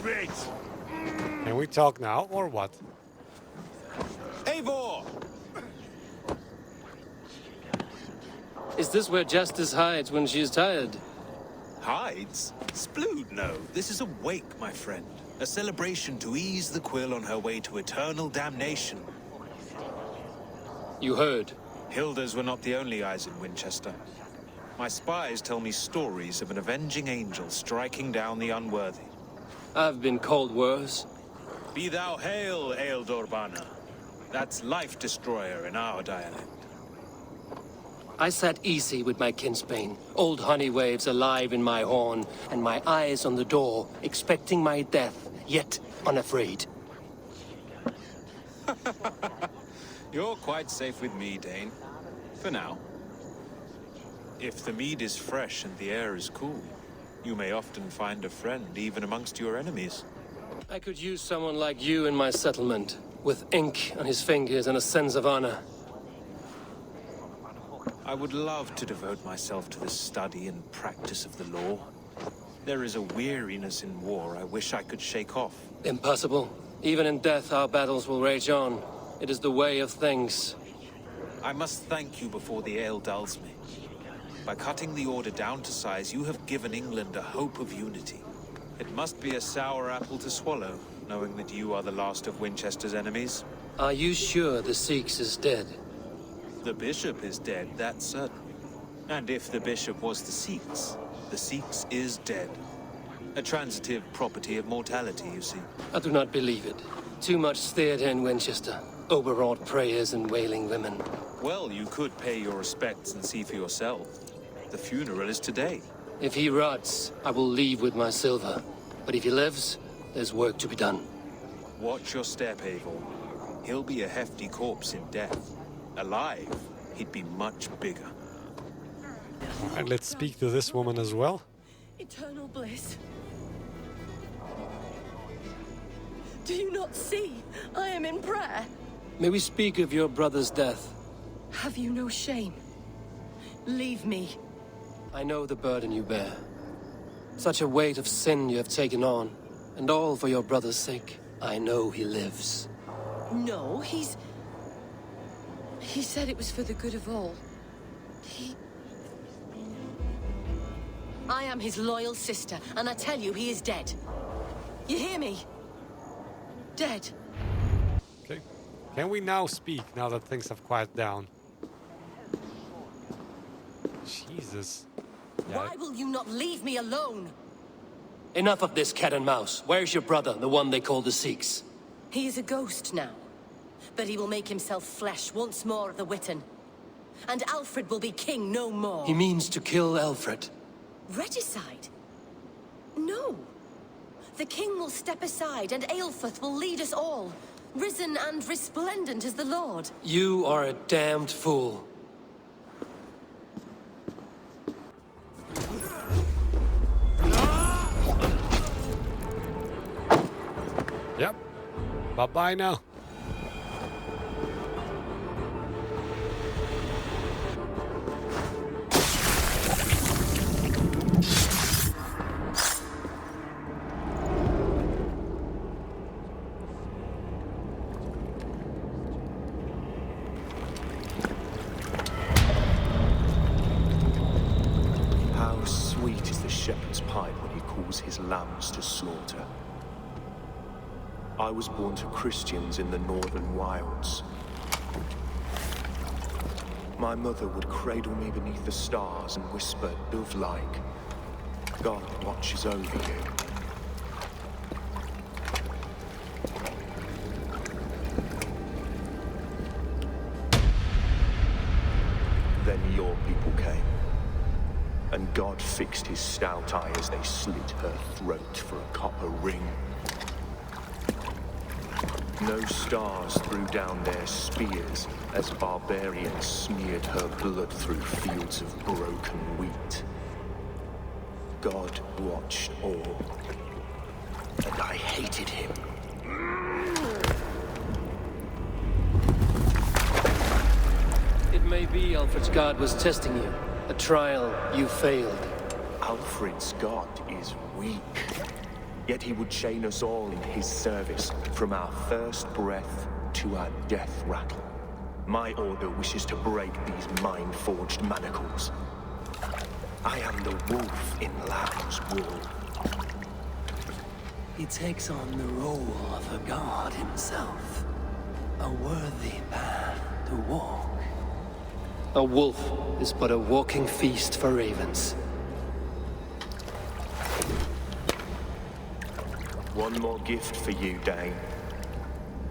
bit. Can we talk now, or what? Eivor! Is this where Justice hides when she is tired? Hides? Splood, no. This is a wake, my friend. A celebration to ease the quill on her way to eternal damnation. You heard. Hilda's were not the only eyes in Winchester. My spies tell me stories of an avenging angel striking down the unworthy. I've been called worse. Be thou hail, Eildorbana. That's Life Destroyer in our dialect. I sat easy with my kinsbane, old honey waves alive in my horn, and my eyes on the door, expecting my death, yet unafraid. You're quite safe with me, Dane. For now. If the mead is fresh and the air is cool, you may often find a friend even amongst your enemies. I could use someone like you in my settlement, with ink on his fingers and a sense of honor. I would love to devote myself to the study and practice of the law. There is a weariness in war I wish I could shake off. Impossible. Even in death, our battles will rage on. It is the way of things. I must thank you before the ale dulls me. By cutting the order down to size, you have given England a hope of unity. It must be a sour apple to swallow, knowing that you are the last of Winchester's enemies. Are you sure the Sikhs is dead? The bishop is dead, that's certain. And if the bishop was the Sikhs is dead. A transitive property of mortality, you see. I do not believe it. Too much theatre in Winchester. Overwrought prayers and wailing women. Well, you could pay your respects and see for yourself. The funeral is today. If he rots, I will leave with my silver. But if he lives, there's work to be done. Watch your step, Eivor. He'll be a hefty corpse in death. Alive, he'd be much bigger. Alright, let's speak to this woman as well. Eternal bliss. Do you not see? I am in prayer. May we speak of your brother's death? Have you no shame? Leave me. I know the burden you bear. Such a weight of sin you have taken on. And all for your brother's sake. I know he lives. No, He said it was for the good of all. I am his loyal sister, and I tell you, he is dead. You hear me? Dead. Okay. Can we now speak, now that things have quieted down? Jesus. Yeah. Why will you not leave me alone? Enough of this cat and mouse. Where's your brother, the one they call the Sikhs? He is a ghost now. But he will make himself flesh once more of the Witan. And Alfred will be king no more. He means to kill Alfred. Regicide? No. The king will step aside and Aelfrith will lead us all. Risen and resplendent as the Lord. You are a damned fool. Yep. Bye-bye now. How sweet is the shepherd's pipe when he calls his lambs to slaughter. I was born to Christians in the northern wilds. My mother would cradle me beneath the stars and whisper, dove-like, God watches over you. Then your people came, and God fixed his stout eye as they slit her throat for a copper ring. No stars threw down their spears as barbarians smeared her blood through fields of broken wheat. God watched all, and I hated him. It may be Alfred's god was testing you. A trial you failed. Alfred's god is weak. Yet he would chain us all in his service, from our first breath to our death rattle. My order wishes to break these mind-forged manacles. I am the wolf in lamb's wool. He takes on the role of a god himself. A worthy path to walk. A wolf is but a walking feast for ravens. One more gift for you, Dane.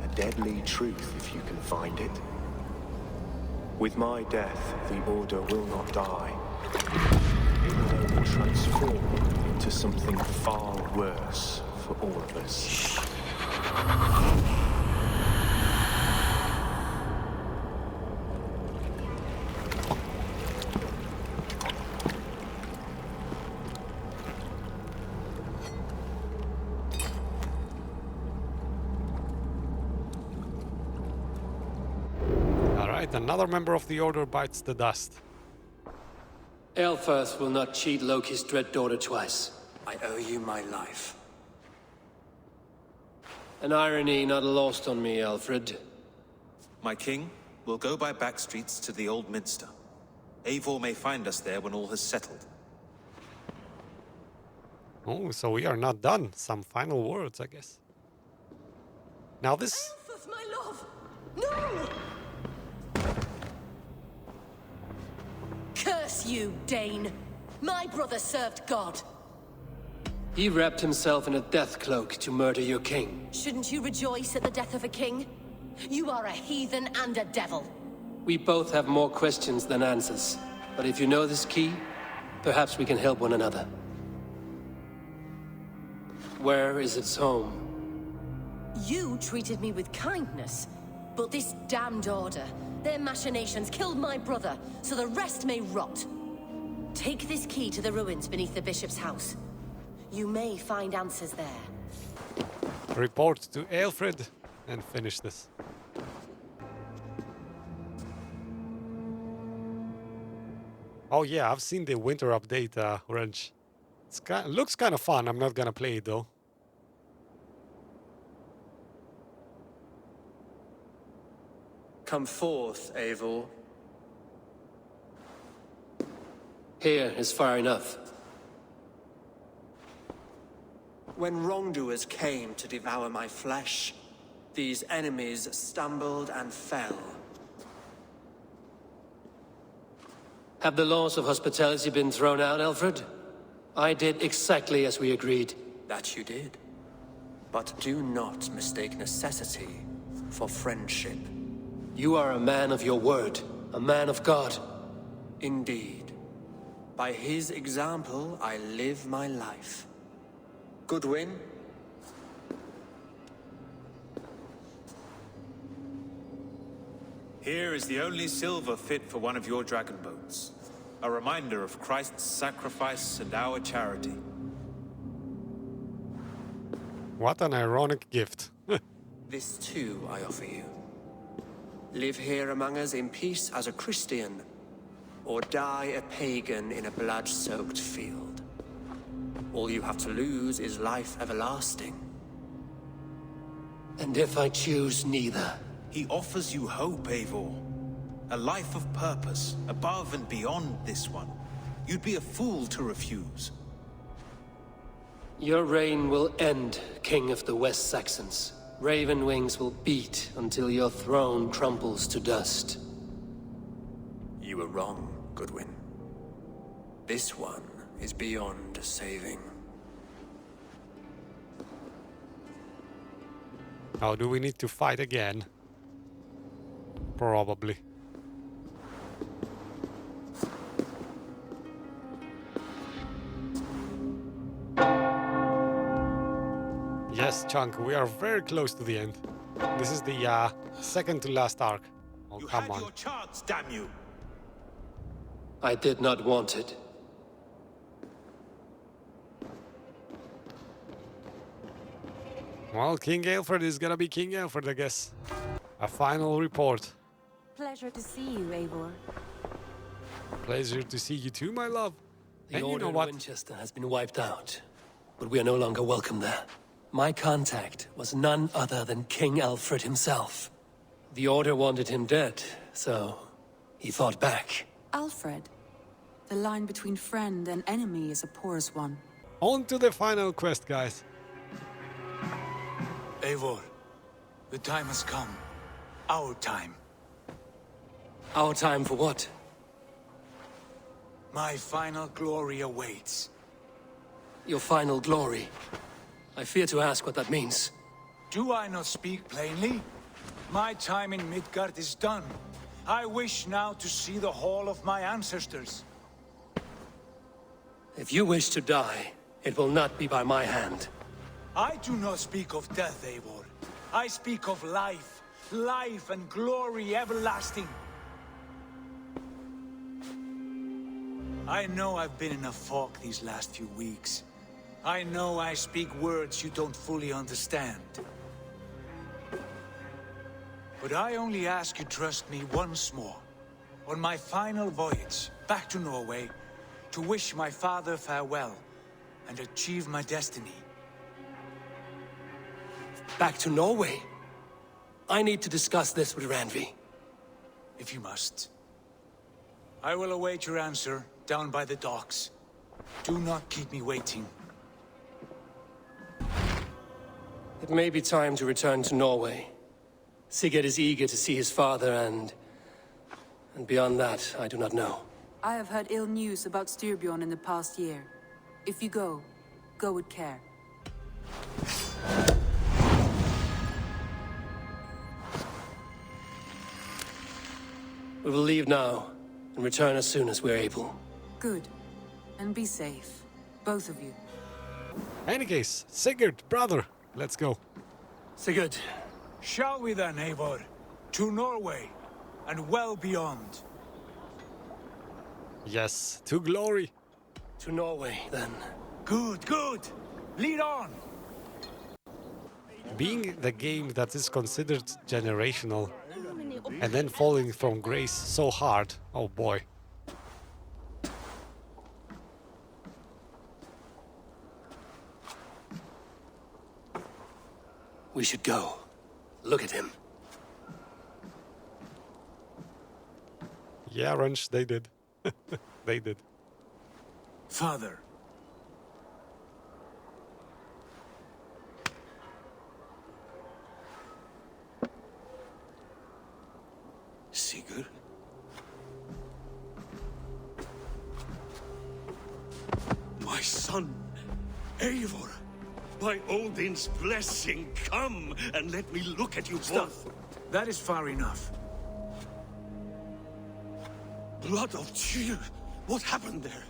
A deadly truth, if you can find it. With my death, the Order will not die. It will transform into something far worse for all of us. Another member of the Order bites the dust. Eilfirth will not cheat Loki's dread daughter twice. I owe you my life. An irony not lost on me, Alfred. My king, we'll go by back streets to the Old Minster. Eivor may find us there when all has settled. Oh, so we are not done. Some final words, I guess. Now this... Eilfirth, my love! No! Curse you, Dane! My brother served God. He wrapped himself in a death cloak to murder your king. Shouldn't you rejoice at the death of a king? You are a heathen and a devil. We both have more questions than answers. But if you know this key, perhaps we can help one another. Where is its home? You treated me with kindness, but this damned Order, their machinations killed my brother, so the rest may rot. Take this key to the ruins beneath the bishop's house. You may find answers there. Report to Aelfred and finish this. Oh yeah, I've seen the winter update, Wrench. It looks kind of fun. I'm not gonna play it though. Come forth, Eivor. Here is far enough. When wrongdoers came to devour my flesh, these enemies stumbled and fell. Have the laws of hospitality been thrown out, Alfred? I did exactly as we agreed. That you did. But do not mistake necessity for friendship. You are a man of your word, a man of God. Indeed. By his example, I live my life. Goodwin? Here is the only silver fit for one of your dragon boats. A reminder of Christ's sacrifice and our charity. What an ironic gift. This too I offer you. Live here among us in peace as a Christian, or die a pagan in a blood-soaked field. All you have to lose is life everlasting. And if I choose neither? He offers you hope, Eivor. A life of purpose, above and beyond this one. You'd be a fool to refuse. Your reign will end, King of the West Saxons. Raven wings will beat until your throne crumbles to dust. You were wrong, Goodwin. This one is beyond saving. Now, do we need to fight again? Probably. Yes, Chunk, we are very close to the end. This is the second to last arc. Oh, You come had on. your chance, damn you! I did not want it. Well, King Aelfred is gonna be King Aelfred, I guess. A final report. Pleasure to see you, Eivor. Pleasure to see you too, my love. The And you Order know in what? Winchester has been wiped out. but we are no longer welcome there. My contact was none other than King Alfred himself. The Order wanted him dead, so he fought back. Alfred. The line between friend and enemy is a porous one. On to the final quest, guys. Eivor, the time has come. Our time. Our time for what? My final glory awaits. Your final glory. I fear to ask what that means. Do I not speak plainly? My time in Midgard is done. I wish now to see the hall of my ancestors. If you wish to die, it will not be by my hand. I do not speak of death, Eivor. I speak of life. Life and glory everlasting. I know I've been in a fog these last few weeks. I know I speak words you don't fully understand. But I only ask you trust me once more. On my final voyage back to Norway, to wish my father farewell and achieve my destiny. Back to Norway? I need to discuss this with Randvi. If you must. I will await your answer down by the docks. Do not keep me waiting. It may be time to return to Norway. Sigurd is eager to see his father and beyond that, I do not know. I have heard ill news about Styrbjorn in the past year. If you go, go with care. We will leave now and return as soon as we're able. Good. And be safe. Both of you. Any case, Sigurd, brother, let's go. Sigurd. Shall we then, Eivor? To Norway, and well beyond. Yes, to glory. To Norway, then. Good, good. Lead on. Being the game that is considered generational and then falling from grace so hard, oh boy. We should go. Look at him. Yeah, Wrench, they did. They did. Father. Sigurd? My son, Eivor! By Odin's blessing, come and let me look at you both. That is far enough. Blood of Tyr! What happened there?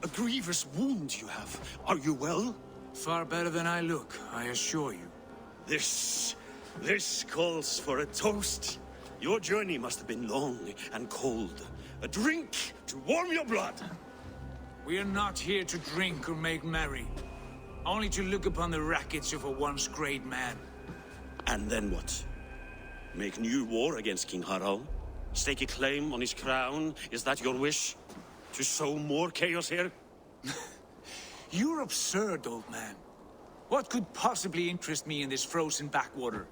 A grievous wound you have. Are you well? Far better than I look, I assure you. This calls for a toast. Your journey must have been long and cold. A drink to warm your blood. We are not here to drink or make merry. Only to look upon the wreckage of a once great man. And then what? Make new war against King Harald? Stake a claim on his crown? Is that your wish? To sow more chaos here? You're absurd, old man. What could possibly interest me in this frozen backwater?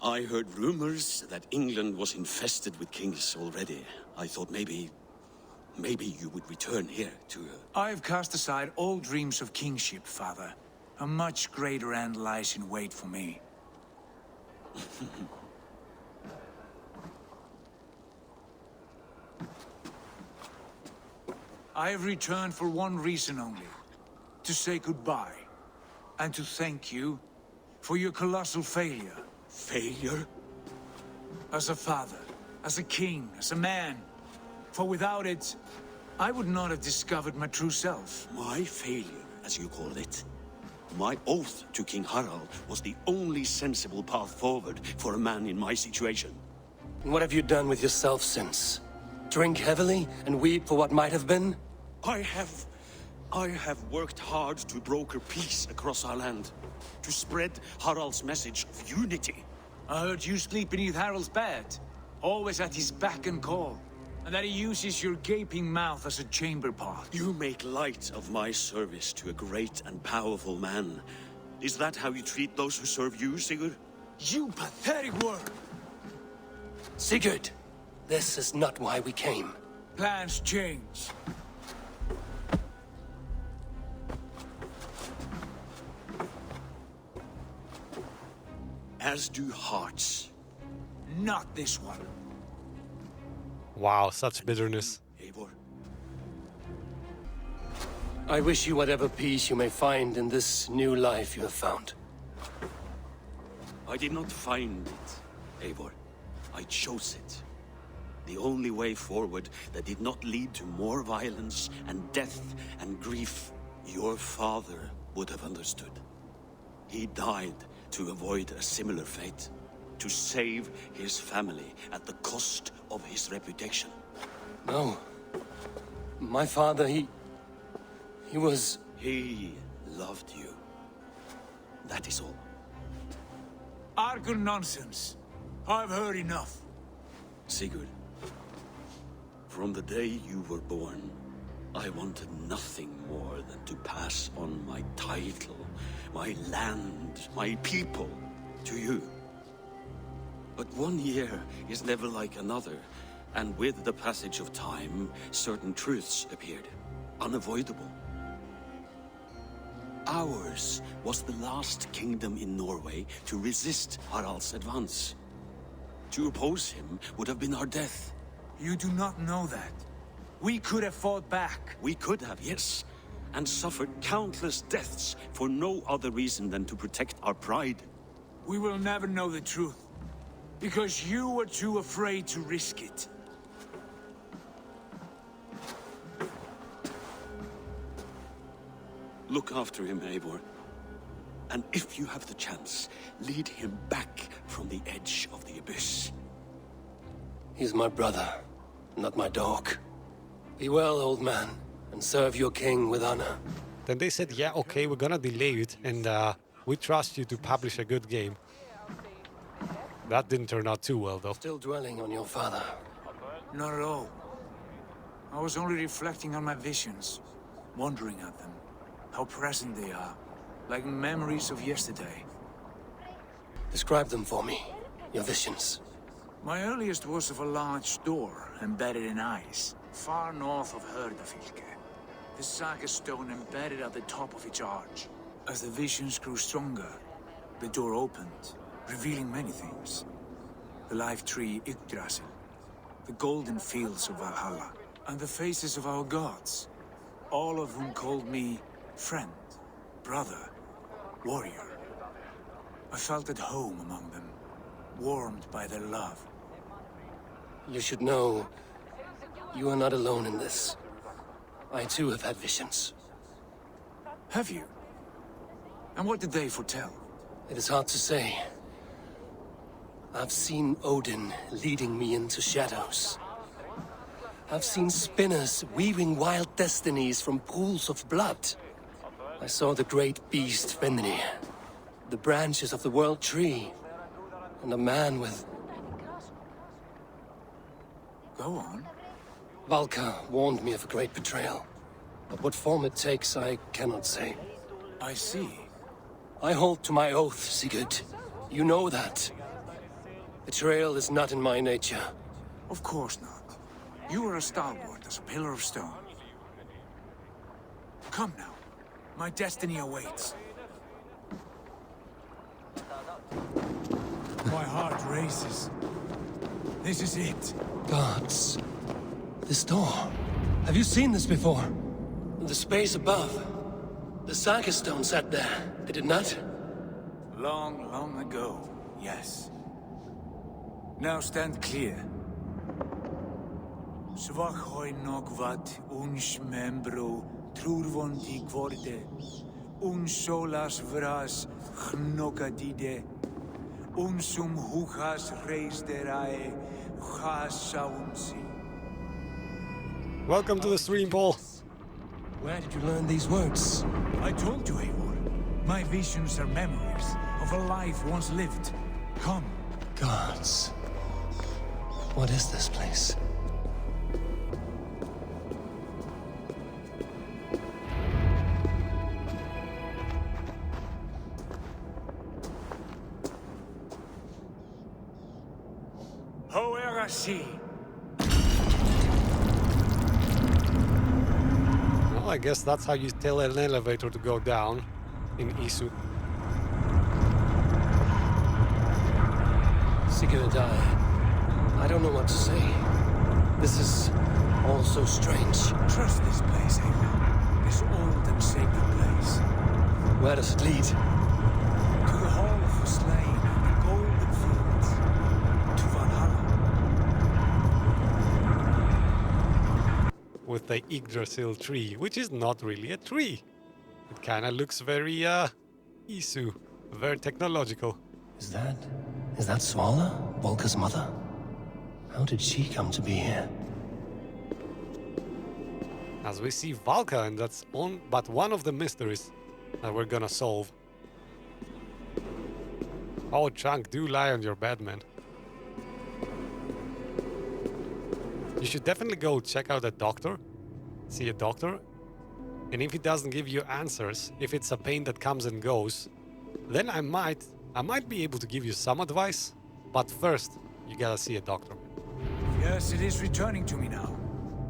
I heard rumors that England was infested with kings already. I thought maybe you would return here to... I've cast aside all dreams of kingship, father. A much greater end lies in wait for me. I have returned for one reason only. To say goodbye. And to thank you for your colossal failure. Failure? As a father, as a king, as a man. For without it, I would not have discovered my true self. My failure, as you call it. My oath to King Harald was the only sensible path forward for a man in my situation. And what have you done with yourself since? Drink heavily and weep for what might have been? I have worked hard to broker peace across our land. To spread Harald's message of unity. I heard you sleep beneath Harald's bed. Always at his beck and call. and that he uses your gaping mouth as a chamber pot. You make light of my service to a great and powerful man. Is that how you treat those who serve you, Sigurd? You pathetic word! Sigurd, this is not why we came. Plans change. As do hearts. Not this one. Wow, such bitterness. Eivor, I wish you whatever peace you may find in this new life you have found. I did not find it, Eivor. I chose it. The only way forward that did not lead to more violence and death and grief. Your father would have understood. He died to avoid a similar fate. To save his family at the cost of his reputation. No. My father, he was... He loved you. That is all. Argur nonsense. I've heard enough. Sigurd, from the day you were born, I wanted nothing more than to pass on my title, my land, my people, to you. But 1 year is never like another, and with the passage of time, certain truths appeared, unavoidable. Ours was the last kingdom in Norway to resist Harald's advance. To oppose him would have been our death. You do not know that. We could have fought back. We could have, yes, and suffered countless deaths for no other reason than to protect our pride. We will never know the truth. Because you were too afraid to risk it. Look after him, Eivor. And if you have the chance, lead him back from the edge of the abyss. He's my brother, not my dog. Be well, old man, and serve your king with honor. Then they said, yeah, okay, we're gonna delay it, and we trust you to publish a good game. That didn't turn out too well, though. Still dwelling on your father. Not at all. I was only reflecting on my visions, wondering at them. How present they are, like memories of yesterday. Describe them for me, your visions. My earliest was of a large door embedded in ice, far north of Herdafylke. The saga stone embedded at the top of its arch. As the visions grew stronger, the door opened, revealing many things. The life tree Yggdrasil, the golden fields of Valhalla, and the faces of our gods, all of whom called me friend, brother, warrior. I felt at home among them, warmed by their love. You should know, you are not alone in this. I too have had visions. Have you? And what did they foretell? It is hard to say. I've seen Odin leading me into shadows. I've seen spinners weaving wild destinies from pools of blood. I saw the great beast Fenrir, the branches of the world tree, and a man with... Go on. Valka warned me of a great betrayal. But what form it takes, I cannot say. I see. I hold to my oath, Sigurd. You know that. Betrayal is not in my nature. Of course not. You are as stalwart as a pillar of stone. Come now. My destiny awaits. My heart races. This is it. Gods. This door. Have you seen this before? The space above. The saga stone sat there, did it not? Long, long ago, yes. Now stand clear. Svachoi nokvat uns membro trurvondi kvorde. Uns solas vras gnokadide. Unsum huchas reisderae chasaunsi. Welcome to the stream, Paul. Where did you learn these words? I told you, Eivor. My visions are memories of a life once lived. Come. Gods. What is this place? I see. Well, I guess that's how you tell an elevator to go down in Isu. Sigurd, I don't know what to say. This is all so strange. Trust this place, Eivor. This old and sacred place. Where does it lead? To the Hall of the Slain and the Golden Fields. To Valhalla. With the Yggdrasil tree, which is not really a tree. It kind of looks very, Isu. Very technological. Is that Svala, Volka's mother? How did she come to be here? As we see Valka, and that's but one of the mysteries that we're gonna solve. Oh, Chunk, do lie on your bed, man. You should definitely go check out a doctor. See a doctor. And if he doesn't give you answers, if it's a pain that comes and goes, then I might be able to give you some advice. But first, you gotta see a doctor. Yes, it is returning to me now.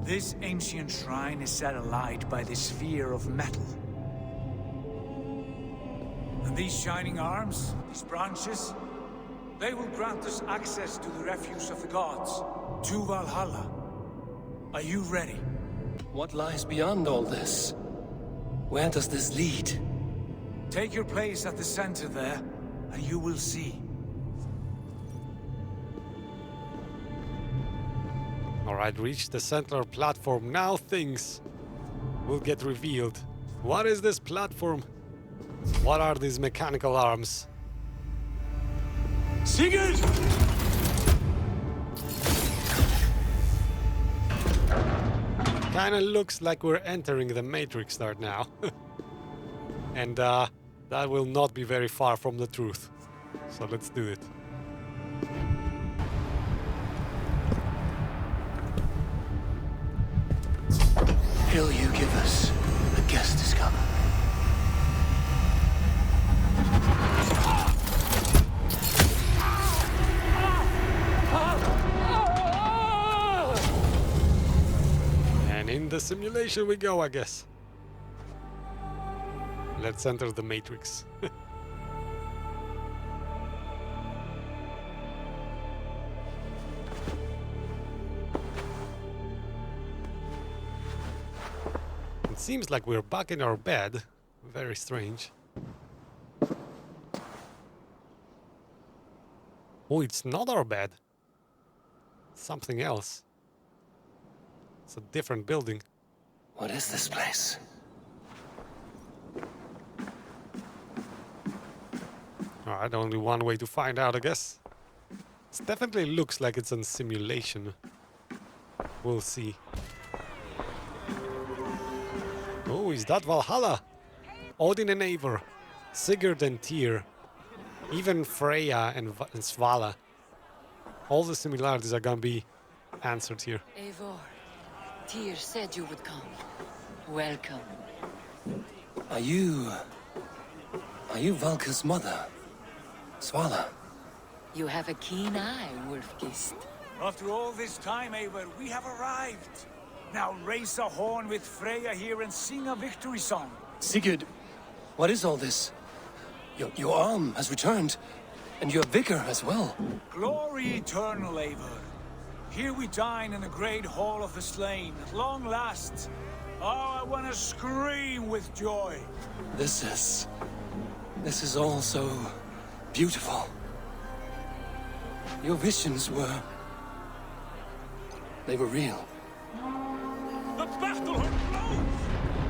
This ancient shrine is set alight by the sphere of metal. And these shining arms, these branches, they will grant us access to the refuse of the gods, to Valhalla. Are you ready? What lies beyond all this? Where does this lead? Take your place at the center there, and you will see. Alright, reach the central platform. Now things will get revealed. What is this platform? What are these mechanical arms? Sigurd! Kinda looks like we're entering the Matrix right now. And that will not be very far from the truth. So let's do it. Will you give us a guest is come? And in the simulation we go, I guess. Let's enter the Matrix. It seems like we're back in our bed. Very strange. Oh, it's not our bed. Something else. It's a different building. What is this place? Alright, only one way to find out, I guess. It definitely looks like it's a simulation. We'll see. Oh, is that Valhalla? Odin and Eivor, Sigurd and Tyr, even Freya and Svala. All the similarities are gonna be answered here. Eivor, Tyr said you would come. Welcome. Are you Valka's mother? Svala? You have a keen eye, Wolfgist. After all this time, Eivor, we have arrived. Now raise a horn with Freya here and sing a victory song. Sigurd, what is all this? Your arm has returned, and your vigor as well. Glory eternal, Eivor. Here we dine in the great hall of the slain, at long last. Oh, I want to scream with joy. This is all so beautiful. Your visions they were real. The battle blows!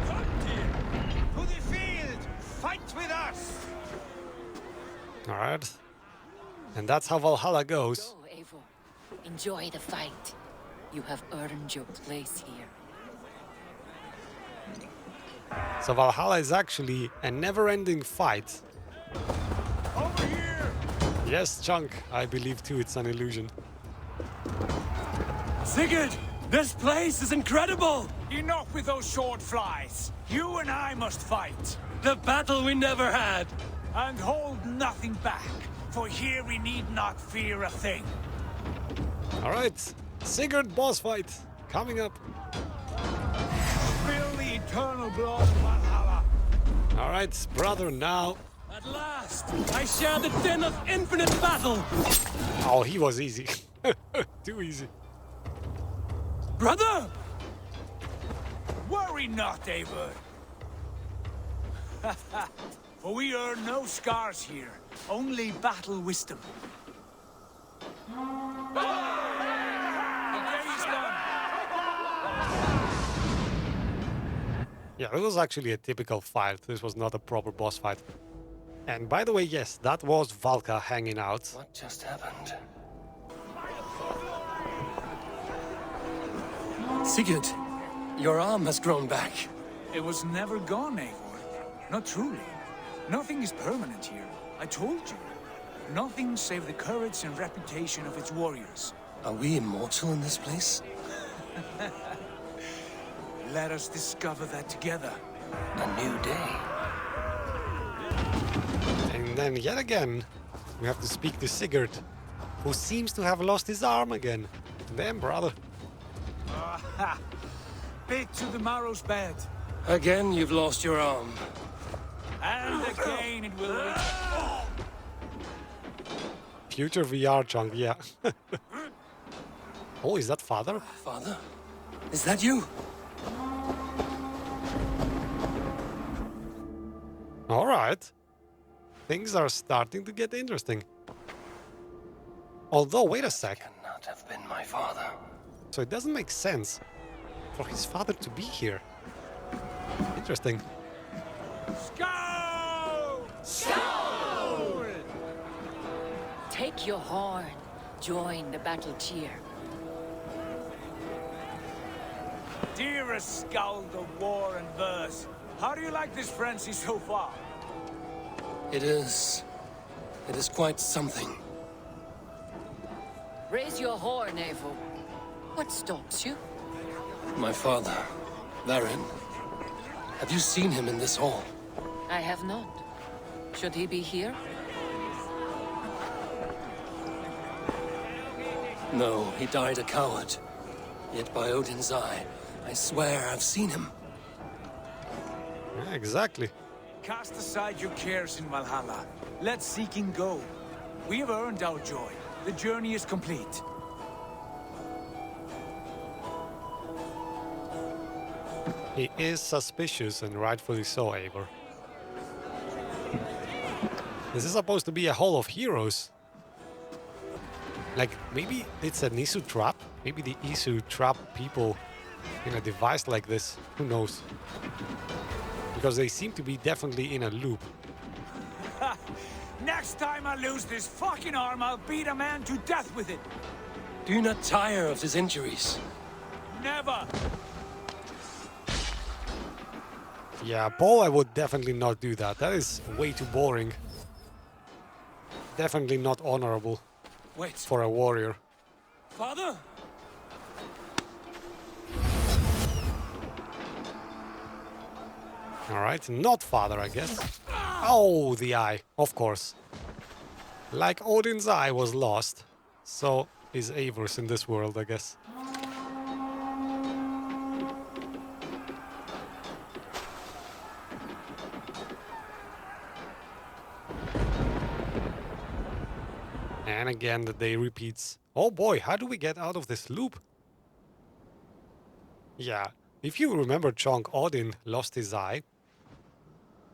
Come, Tyr! To the field! Fight with us! Alright. And that's how Valhalla goes. Go, Eivor. Enjoy the fight. You have earned your place here. So Valhalla is actually a never-ending fight. Over here! Yes, Chunk, I believe too it's an illusion. Sigurd, this place is incredible! Enough with those short flies. You and I must fight. The battle we never had! And hold nothing back, for here we need not fear a thing. Alright, Sigurd boss fight coming up. Feel the eternal blood of Valhalla. Alright, brother, now. At last, I share the din of infinite battle. Oh, he was easy. Too easy. Brother! Worry not, Eivor. For we earn no scars here, only battle wisdom. Okay, he's done. Yeah, it was actually a typical fight. This was not a proper boss fight. And by the way, yes, that was Valka hanging out. What just happened? Sigurd, your arm has grown back. It was never gone, Eivor. Not truly. Nothing is permanent here. I told you. Nothing save the courage and reputation of its warriors. Are we immortal in this place? Let us discover that together. A new day. And then yet again, we have to speak to Sigurd, who seems to have lost his arm again. Damn, brother. Bit to the marrow's bed. Again, you've lost your arm. And again it will reach. Future VR chunk, yeah. Oh, is that father? Father? Is that you? Alright. Things are starting to get interesting. Although, wait a sec. Cannot have been my father. So it doesn't make sense for his father to be here. Interesting. Scout! Take your horn. Join the battle cheer. Dearest skald of war and verse, how do you like this frenzy so far? It is quite something. Raise your horn, Eivor. What stops you? My father, Varin. Have you seen him in this hall? I have not. Should he be here? No, he died a coward. Yet by Odin's eye, I swear I've seen him. Yeah, exactly. Cast aside your cares in Valhalla. Let seeking go. We have earned our joy. The journey is complete. He is suspicious, and rightfully so, Eivor. This is supposed to be a hall of heroes. Like, maybe it's an Isu trap? Maybe the Isu trap people in a device like this. Who knows? Because they seem to be definitely in a loop. Next time I lose this fucking arm, I'll beat a man to death with it. Do you not tire of his injuries? Never. Yeah, Paul, I would definitely not do that. That is way too boring. Definitely not honorable Wait, for a warrior. father? Alright, not father, I guess. Oh, the eye, of course. Like Odin's eye was lost, so is Eivor's in this world, I guess. And again, the day repeats. Oh boy, how do we get out of this loop? Yeah, if you remember, Chunk, Odin lost his eye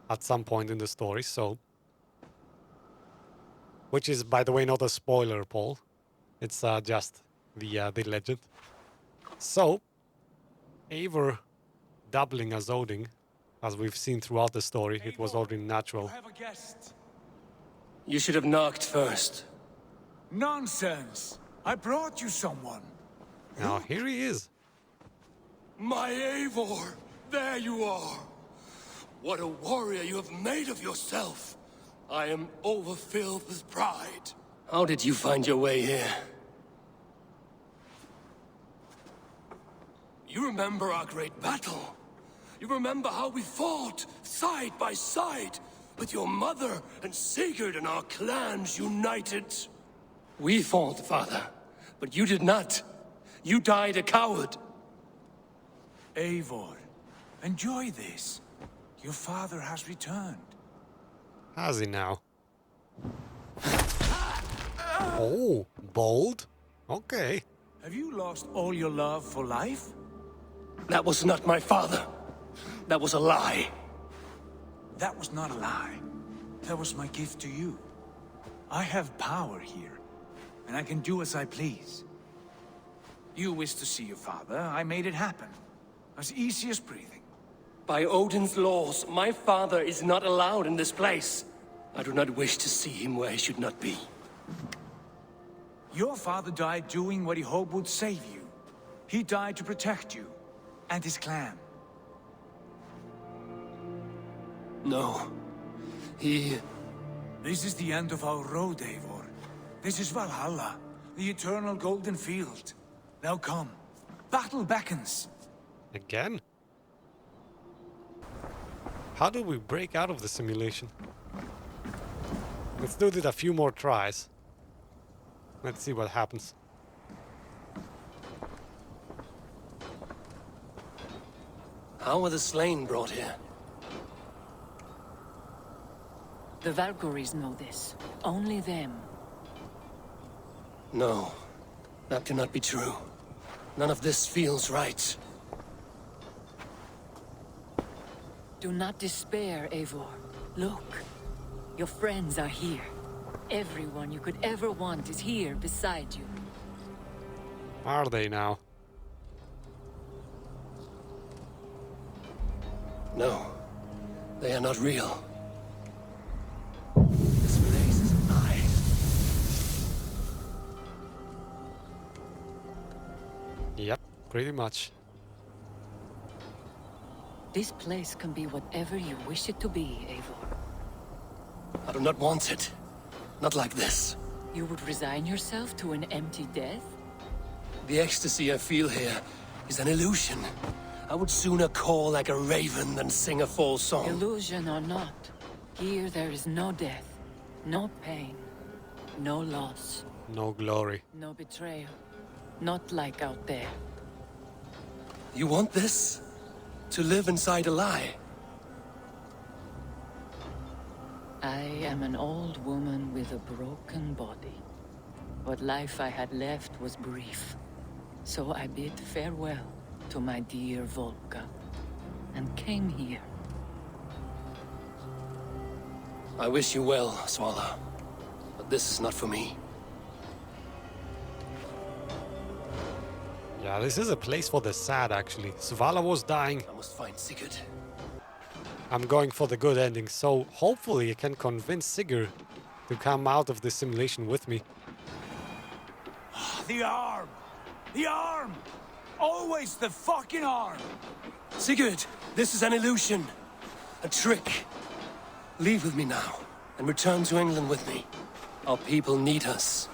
at some point in the story, so... Which is, by the way, not a spoiler, Paul. It's just the legend. So, Eivor doubling as Odin, as we've seen throughout the story, it was Odin natural. I have a guest. You should have knocked first. Nonsense. I brought you someone. Now, here he is. My Eivor! There you are! What a warrior you have made of yourself! I am overfilled with pride. How did you find your way here? You remember our great battle? You remember how we fought, side by side, with your mother and Sigurd and our clans united? We fought, father. But you did not. You died a coward. Eivor, enjoy this. Your father has returned. Has he now? Oh, bold. Okay. Have you lost all your love for life? That was not my father. That was a lie. That was not a lie. That was my gift to you. I have power here, and I can do as I please. You wished to see your father, I made it happen. As easy as breathing. By Odin's laws, my father is not allowed in this place. I do not wish to see him where he should not be. Your father died doing what he hoped would save you. He died to protect you, and his clan. No. He... This is the end of our road, Eivor. This is Valhalla, the eternal golden field. Now come. Battle beckons. Again? How do we break out of the simulation? Let's do it a few more tries. Let's see what happens. How were the slain brought here? The Valkyries know this. Only them. No. That cannot be true. None of this feels right. Do not despair, Eivor. Look. Your friends are here. Everyone you could ever want is here beside you. Are they now? No. They are not real. This place is a lie. Yep, pretty much. This place can be whatever you wish it to be, Eivor. I do not want it. Not like this. You would resign yourself to an empty death? The ecstasy I feel here is an illusion. I would sooner call like a raven than sing a false song. Illusion or not, here there is no death, no pain, no loss, No glory. no betrayal. Not like out there. You want this? To live inside a lie? I am an old woman with a broken body. What life I had left was brief. So I bid farewell to my dear Volka, and came here. I wish you well, Svala. But this is not for me. Yeah, this is a place for the sad, actually. Svala was dying. I must find Sigurd. I'm going for the good ending, so hopefully I can convince Sigurd to come out of this simulation with me. The arm! The arm! Always the fucking arm! Sigurd, this is an illusion. A trick. Leave with me now, and return to England with me. Our people need us.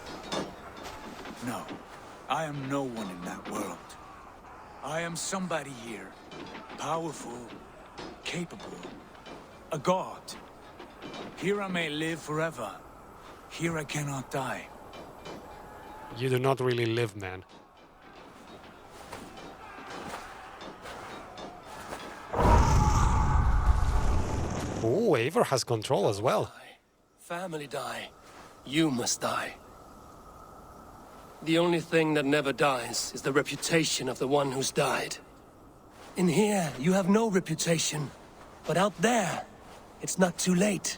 No, I am no one in that world. I am somebody here. Powerful, capable, a god. Here I may live forever. Here I cannot die. You do not really live, man. Oh, Eivor has control as well. Family die. You must die. The only thing that never dies is the reputation of the one who's died. In here, you have no reputation. But out there, it's not too late.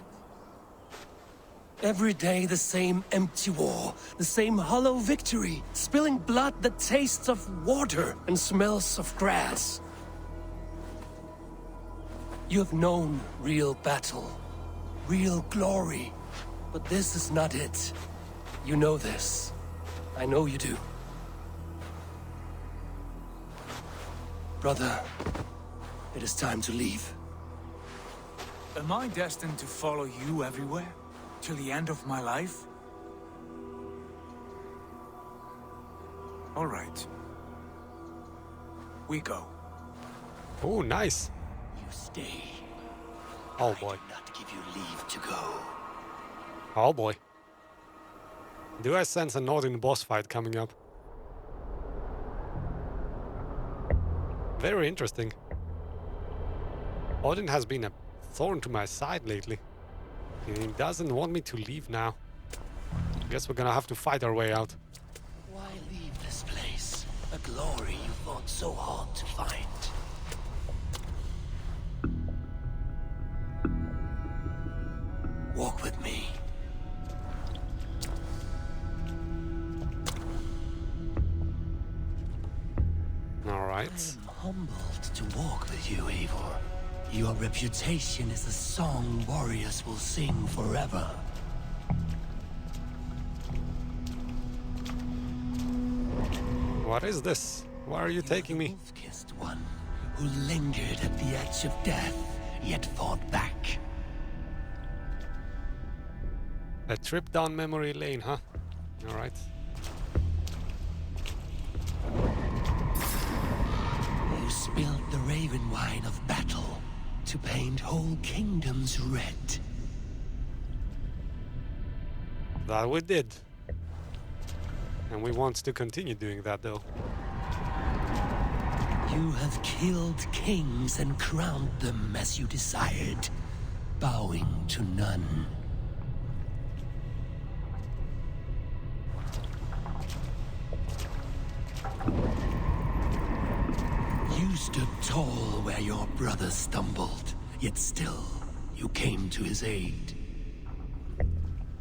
Every day the same empty war, the same hollow victory, spilling blood that tastes of water and smells of grass. You have known real battle, real glory, but this is not it. You know this. I know you do. Brother, it is time to leave. Am I destined to follow you everywhere? Till the end of my life? All right. We go. Oh, nice. You stay. Oh boy. I do not give you leave to go. Oh boy. Do I sense a Northern boss fight coming up? Very interesting. Odin has been a thorn to my side lately. He doesn't want me to leave now. Guess we're gonna have to fight our way out. Why leave this place? A glory you fought so hard to find. Walk with me. All right. I'm humbled to walk with you, Eivor. Your reputation is a song warriors will sing forever. What is this? Where are you taking me? Wolf-kissed one who lingered at the edge of death, yet fought back. A trip down memory lane, huh? All right. You spilled the raven wine of battle to paint whole kingdoms red. That we did. And we want to continue doing that, though. You have killed kings and crowned them as you desired, bowing to none. You stood tall where your brother stumbled, yet still, you came to his aid.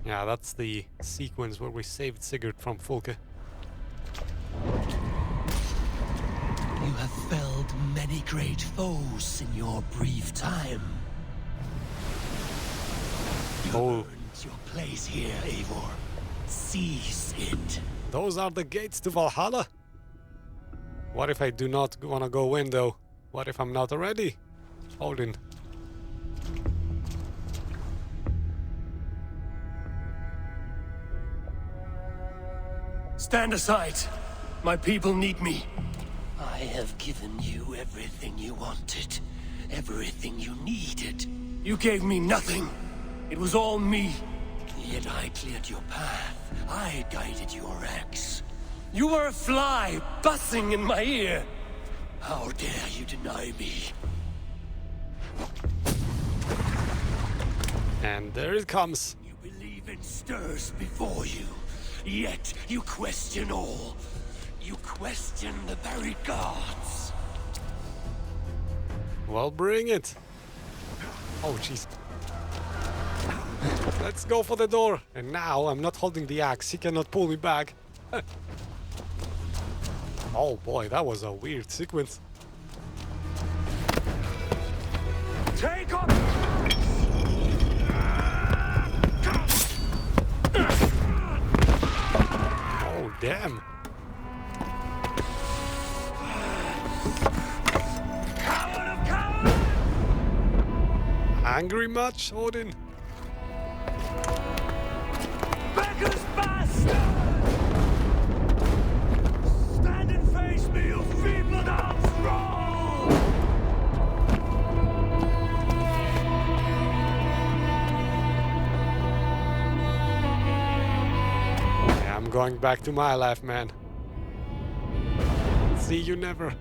Yeah, that's the sequence where we saved Sigurd from Fulke. You have felled many great foes in your brief time. You earned your place here, Eivor. Seize it. Those are the gates to Valhalla? What if I do not want to go in, though? What if I'm not ready? Odin. Stand aside. My people need me. I have given you everything you wanted. Everything you needed. You gave me nothing. It was all me. Yet I cleared your path. I guided your axe. You were a fly buzzing in my ear. How dare you deny me? And there it comes. You believe in stirs before you. Yet you question all. You question the very gods. Well, bring it. Oh, jeez. Let's go for the door. And now I'm not holding the axe. He cannot pull me back. Oh boy, that was a weird sequence. Take up! Oh, damn. Coward of cowards! Angry much, Odin? Beggar's bastard! Stand and face me, you feeble arms roll! Yeah, I'm going back to my life, man. See you never.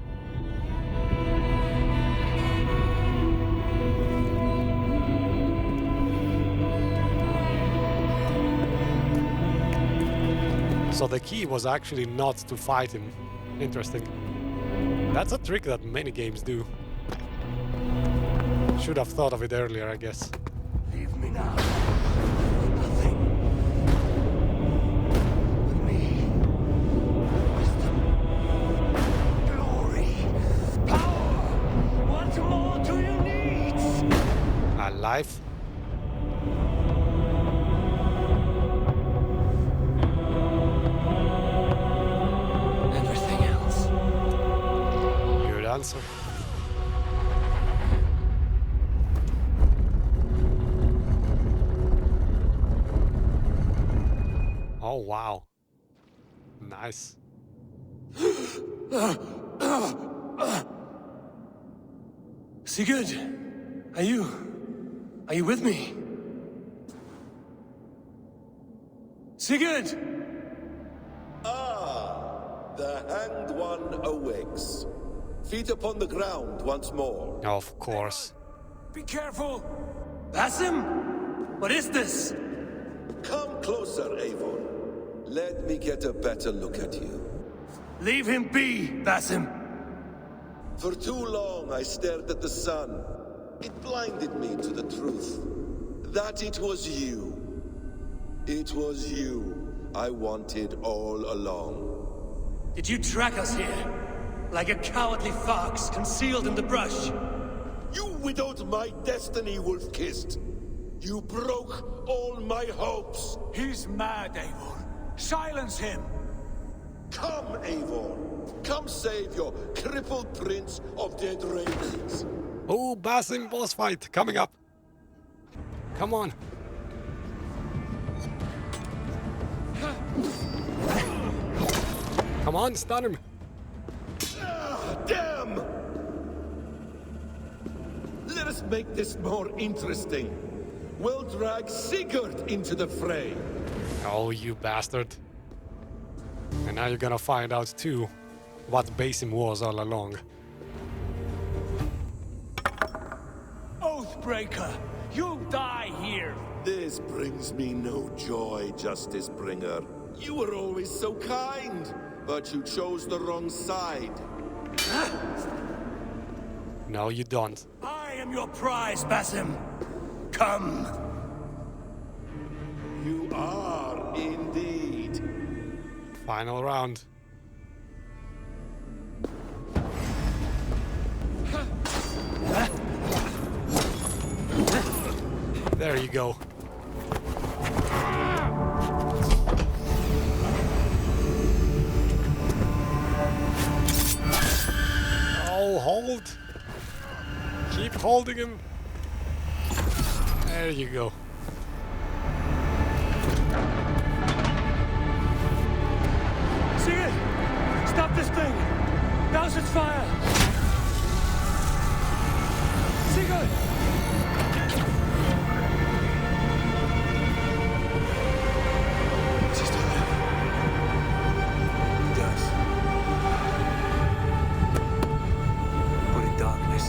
So the key was actually not to fight him. Interesting. That's a trick that many games do. Should have thought of it earlier, I guess. Leave me now. Nothing. With me. Wisdom. Glory. Power. What more do you need? A life? Everything else. Good answer. Oh, wow. Nice. Sigurd, are you with me? Sigurd! Ah, the Hanged One awakes. Feet upon the ground once more. Of course. Be careful! Basim? What is this? Come closer, Eivor. Let me get a better look at you. Leave him be, Basim. For too long I stared at the sun. It blinded me to the truth. That it was you. It was you I wanted all along. Did you track us here? Like a cowardly fox concealed in the brush? You widowed my destiny, wolf-kissed. You broke all my hopes. He's mad, Eivor. Silence him! Come, Eivor. Come save your crippled prince of dead ravens. Oh, Basim boss fight coming up. Come on. Come on, stun him. Ah, damn! Let us make this more interesting. We'll drag Sigurd into the fray. Oh, you bastard. And now you're gonna find out too what Basim was all along. Oathbreaker! You'll die here! This brings me no joy, Justice Bringer. You were always so kind, but you chose the wrong side. No, you don't. I am your prize, Basim. Come. You are indeed. Final round. There you go. Oh, hold. Keep holding him. There you go. Sigurd! Stop this thing! Douse its fire! Sigurd! Does he still live? He does. But in darkness.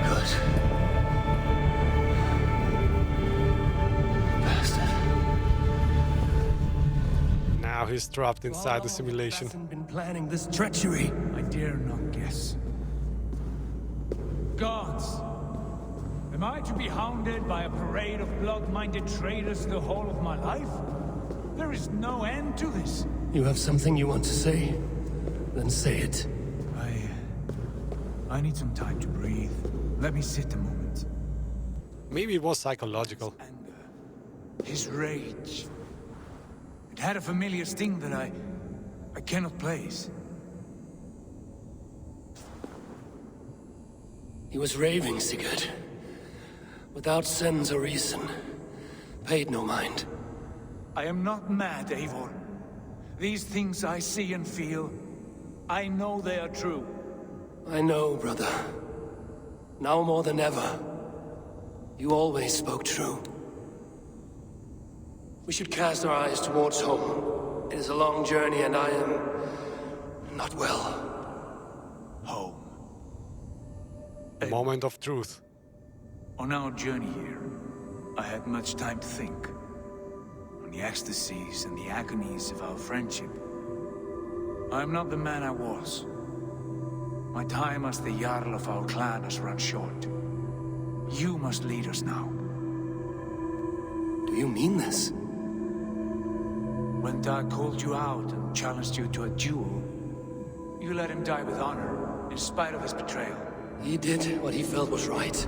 Good. Bastard. Now he's trapped inside the simulation. Hasn't been planning this treachery. I dare not guess. Gods! Am I to be hounded by a parade of blood-minded traitors the whole of my life? There is no end to this. You have something you want to say? Then say it. I need some time to breathe. Let me sit a moment. Maybe it was psychological. His anger, his rage. It had a familiar sting that I cannot place. He was raving, Sigurd. Without sense or reason. Paid no mind. I am not mad, Eivor. These things I see and feel, I know they are true. I know, brother. Now more than ever. You always spoke true. We should cast our eyes towards home. It is a long journey and I am... not well. Home. Moment of truth. On our journey here, I had much time to think. On the ecstasies and the agonies of our friendship. I am not the man I was. My time as the Jarl of our clan has run short. You must lead us now. Do you mean this? When Dag called you out and challenged you to a duel, you let him die with honor, in spite of his betrayal. He did what he felt was right,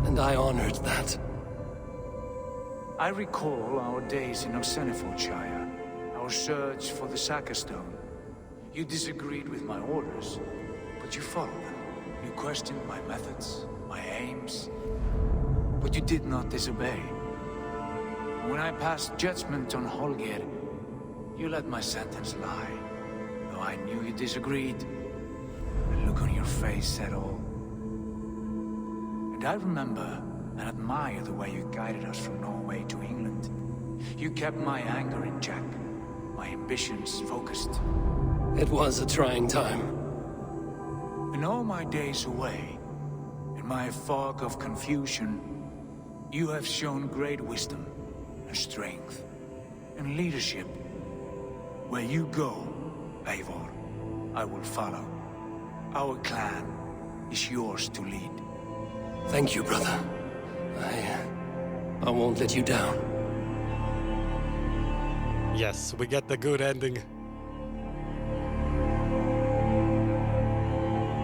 and I honored that. I recall our days in Osenifordshire, our search for the Saga Stone. You disagreed with my orders, but you followed them. You questioned my methods, my aims, but you did not disobey. When I passed judgment on Holger, you let my sentence lie, though I knew you disagreed. The look on your face said all. And I remember and admire the way you guided us from Norway to England. You kept my anger in check, my ambitions focused. It was a trying time. In all my days away, in my fog of confusion, you have shown great wisdom and strength and leadership. Where you go, Eivor, I will follow. Our clan is yours to lead. Thank you, brother. I won't let you down. Yes, we get the good ending.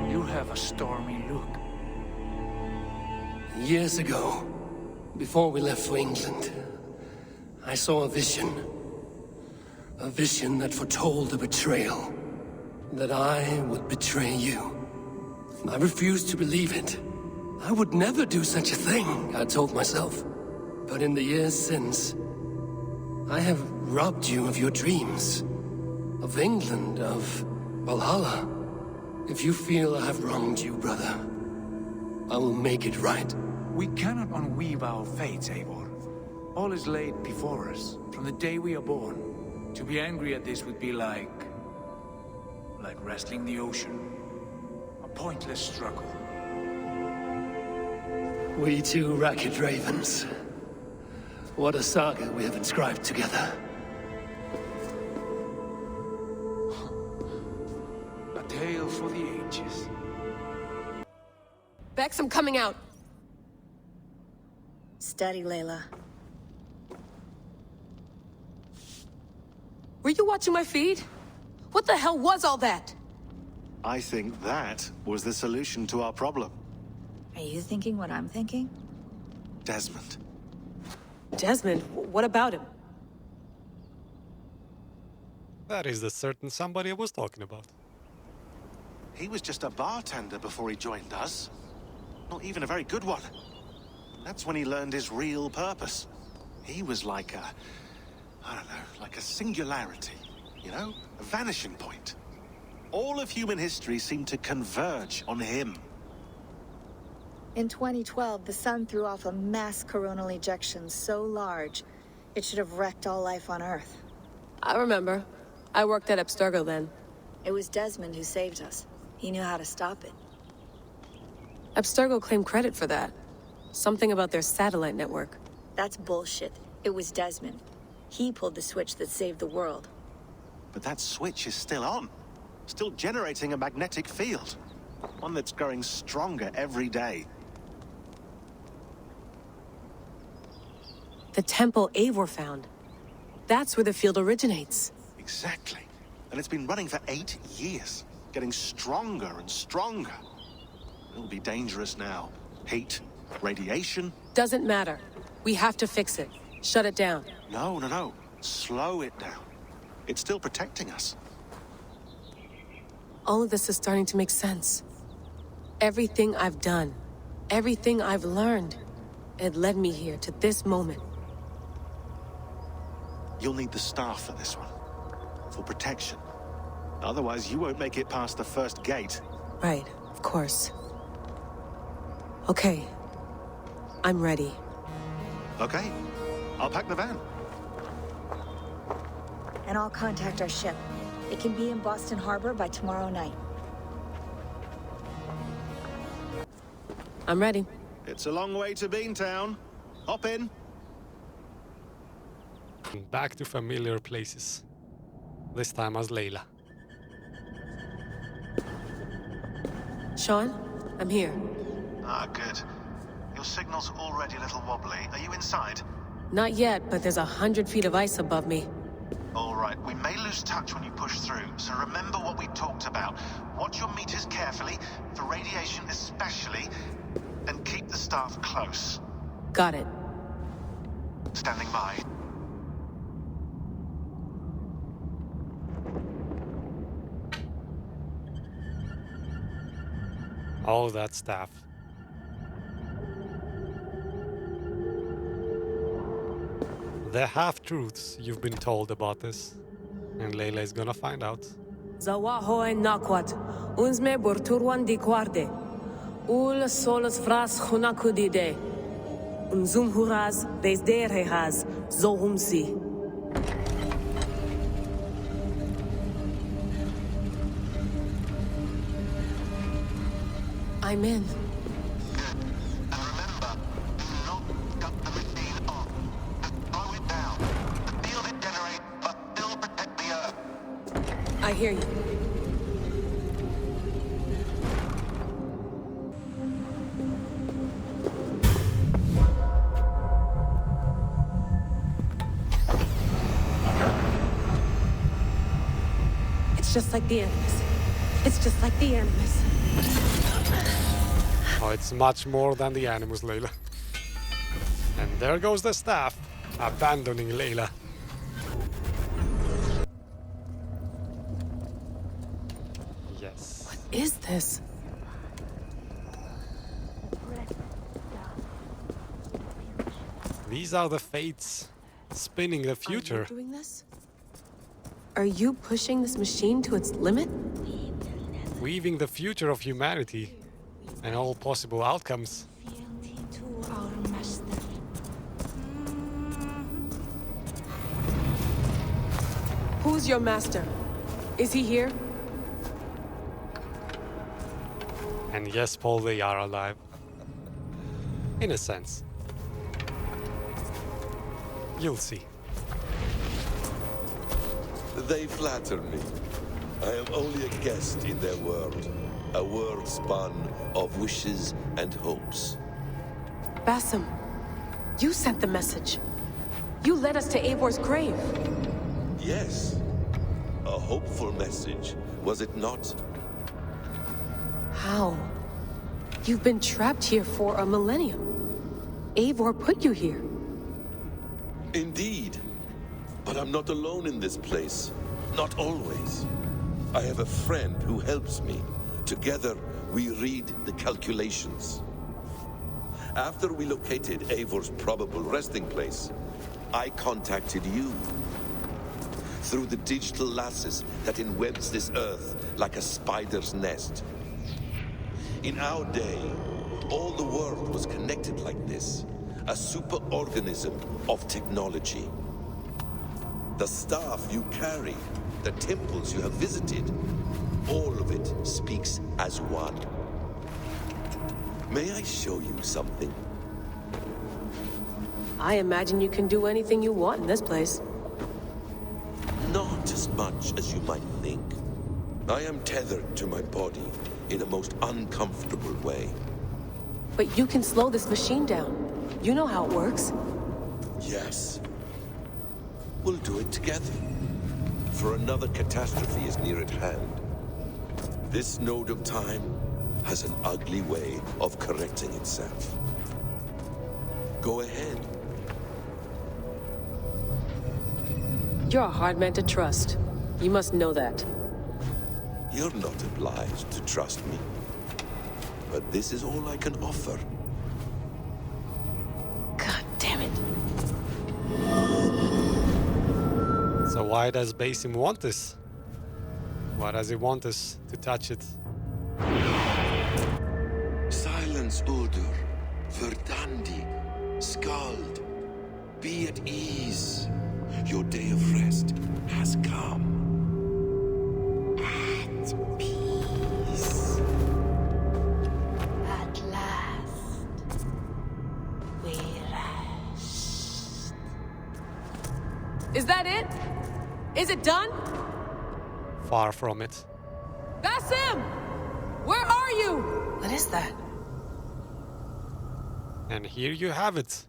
You have a stormy look. Years ago, before we left for England, I saw a vision. A vision that foretold a betrayal. That I would betray you. I refused to believe it. I would never do such a thing, I told myself. But in the years since, I have robbed you of your dreams. Of England, of Valhalla. If you feel I have wronged you, brother, I will make it right. We cannot unweave our fates, Eivor. All is laid before us, from the day we are born. To be angry at this would be like wrestling the ocean. A pointless struggle. We two ragged ravens. What a saga we have inscribed together. A tale for the ages. Bex, I'm coming out. Steady, Layla. Were you watching my feed? What the hell was all that? I think that was the solution to our problem. Are you thinking what I'm thinking? Desmond. Desmond? What about him? That is the certain somebody I was talking about. He was just a bartender before he joined us. Not even a very good one. That's when he learned his real purpose. He was like a... I don't know, like a singularity. You know? A vanishing point. All of human history seemed to converge on him. In 2012, the sun threw off a mass coronal ejection so large, it should have wrecked all life on Earth. I remember. I worked at Abstergo then. It was Desmond who saved us. He knew how to stop it. Abstergo claimed credit for that. Something about their satellite network. That's bullshit. It was Desmond. He pulled the switch that saved the world. But that switch is still on. Still generating a magnetic field. One that's growing stronger every day. The temple Eivor found. That's where the field originates. Exactly. And it's been running for 8 years. Getting stronger and stronger. It'll be dangerous now. Heat, radiation. Doesn't matter. We have to fix it. Shut it down. No. Slow it down. It's still protecting us. All of this is starting to make sense. Everything I've done, everything I've learned, it led me here to this moment. You'll need the staff for this one. For protection. Otherwise, you won't make it past the first gate. Right, of course. Okay. I'm ready. Okay. I'll pack the van. And I'll contact our ship. It can be in Boston Harbor by tomorrow night. I'm ready. It's a long way to Beantown. Hop in. Back to familiar places. This time as Layla. Sean, I'm here. Ah, good. Your signal's already a little wobbly. Are you inside? Not yet, but there's 100 feet of ice above me. All right, we may lose touch when you push through, so remember what we talked about. Watch your meters carefully, for radiation especially, and keep the staff close. Got it. Standing by. All that stuff. The half-truths you've been told about this. And Layla is gonna find out. Zawahoe nakwat, unsme borturwan di quarde. Ul solos fras hunakudide. Unzum huraz, desderehaz, zohumsi. I'm in. I hear you. It's just like the animals. It's just like the animals. Oh, it's much more than the animals, Layla. And there goes the staff, abandoning Layla. Yes. What is this? These are the fates spinning the future. Are you doing this? Are you pushing this machine to its limit? Weaving the future of humanity and all possible outcomes. Who's your master? Is he here? And yes, Paul, they are alive. In a sense. You'll see. They flatter me. I am only a guest in their world. A world spun of wishes and hopes. Basim, you sent the message. You led us to Eivor's grave. Yes. A hopeful message, was it not? How? You've been trapped here for a millennium. Eivor put you here. Indeed. But I'm not alone in this place. Not always. I have a friend who helps me. Together, we read the calculations. After we located Eivor's probable resting place, I contacted you. Through the digital lasses that enwebs this earth like a spider's nest. In our day, all the world was connected like this. A superorganism of technology. The staff you carry, the temples you have visited, all of it speaks as one. May I show you something? I imagine you can do anything you want in this place. Not as much as you might think. I am tethered to my body in a most uncomfortable way. But you can slow this machine down. You know how it works. Yes. We'll do it together. For another catastrophe is near at hand. This node of time has an ugly way of correcting itself. Go ahead. You're a hard man to trust. You must know that. You're not obliged to trust me. But this is all I can offer. God damn it. So why does Basim want this? Why does he want us to touch it? Silence, Udur. Verdandi. Skald. Be at ease. Your day of rest has come. At peace. At last. We rest. Is that it? Is it done? Far from it. Basim! Where are you? What is that? And here you have it.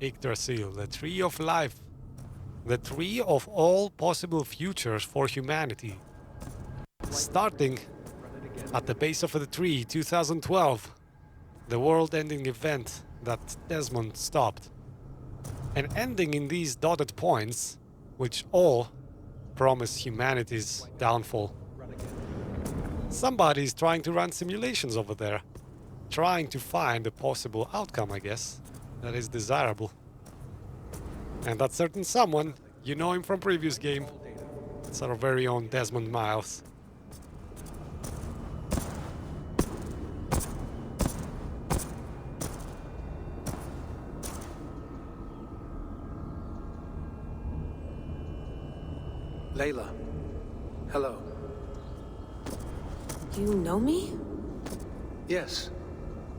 Yggdrasil, the tree of life. The tree of all possible futures for humanity. Starting at the base of the tree, 2012. The world-ending event that Desmond stopped. And ending in these dotted points, which all promise humanity's downfall. Somebody's trying to run simulations over there. Trying to find a possible outcome, I guess, that is desirable. And that certain someone, you know him from previous game. It's our very own Desmond Miles. Layla. Hello. You know me? Yes,